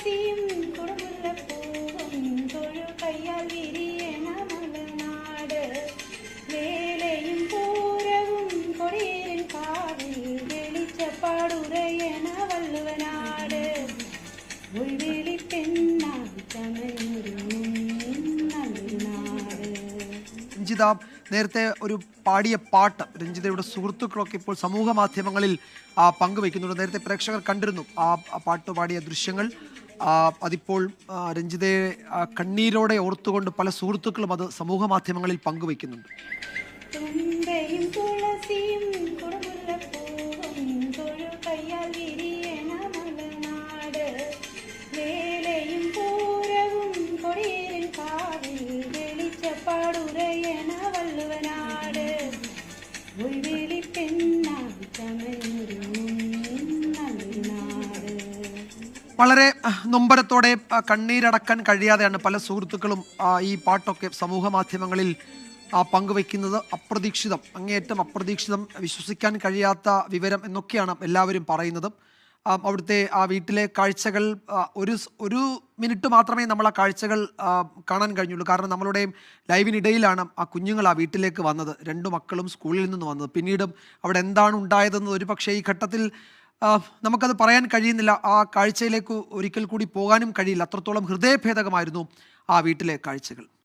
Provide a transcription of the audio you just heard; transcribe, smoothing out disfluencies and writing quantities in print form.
തുളസിയും കുടമുല്ലപ്പൂവും തൊഴു കയ്യാൽ വിരിയണ മലനാട് വേലയും പൂരവും കൊടിയേരിൻ കാവിൽ വെളിച്ചപ്പാടുരയണ വള്ളുവനാട് ഉൾവിളി പെണ്ണായി ചമഞ്ഞൊരുങ്ങും നല്ലൊരു നാട്. രഞ്ജിത നേരത്തെ ഒരു പാടിയ പാട്ട് രഞ്ജിതയുടെ സുഹൃത്തുക്കളൊക്കെ ഇപ്പോൾ സമൂഹ മാധ്യമങ്ങളിൽ പങ്കുവയ്ക്കുന്നുണ്ട്. നേരത്തെ പ്രേക്ഷകർ കണ്ടിരുന്നു ആ പാട്ട് പാടിയ ദൃശ്യങ്ങൾ. അതിപ്പോൾ രഞ്ജിതയെ കണ്ണീരോടെ ഓർത്തുകൊണ്ട് പല സുഹൃത്തുക്കളും അത് സമൂഹ മാധ്യമങ്ങളിൽ പങ്കുവയ്ക്കുന്നുണ്ട്. തുമ്പയും തുളസിയും കുടമുല്ലപ്പൂവും തൊഴു കയ്യാൽ വിരിയണ മലനാട് വേലയും പൂരവും കൊടിയേരിൻ കാവിൽ വെളിച്ചപ്പാടുരയണ വള്ളുവനാട് ഉൾവിളി പെണ്ണായി ചമഞ്ഞൊരുങ്ങും നല്ലൊരു നാട്. വളരെ നൊമ്പരത്തോടെ കണ്ണീരടക്കാൻ കഴിയാതെയാണ് പല സുഹൃത്തുക്കളും ഈ പാട്ടൊക്കെ സമൂഹ മാധ്യമങ്ങളിൽ പങ്കുവയ്ക്കുന്നത്. അപ്രതീക്ഷിതം, അങ്ങേയറ്റം അപ്രതീക്ഷിതം, വിശ്വസിക്കാൻ കഴിയാത്ത വിവരം എന്നൊക്കെയാണ് എല്ലാവരും പറയുന്നത്. അവിടുത്തെ ആ വീട്ടിലെ കാഴ്ചകൾ ഒരു മിനിറ്റ് മാത്രമേ നമ്മൾ ആ കാഴ്ചകൾ കാണാൻ കഴിഞ്ഞുള്ളൂ. കാരണം നമ്മളുടെ ലൈവിനിടയിലാണ് ആ കുഞ്ഞുങ്ങൾ ആ വീട്ടിലേക്ക് വന്നത്. 2 മക്കളും സ്കൂളിൽ നിന്ന് വന്നത്. പിന്നീടും അവിടെ എന്താണ് ഉണ്ടായതെന്ന് ഒരു പക്ഷേ ഈ ഘട്ടത്തിൽ നമുക്കത് പറയാൻ കഴിയുന്നില്ല. ആ കാഴ്ചയിലേക്ക് ഒരിക്കൽ കൂടി പോകാനും കഴിയില്ല. അത്രത്തോളം ഹൃദയഭേദകമായിരുന്നു ആ വീട്ടിലെ കാഴ്ചകൾ.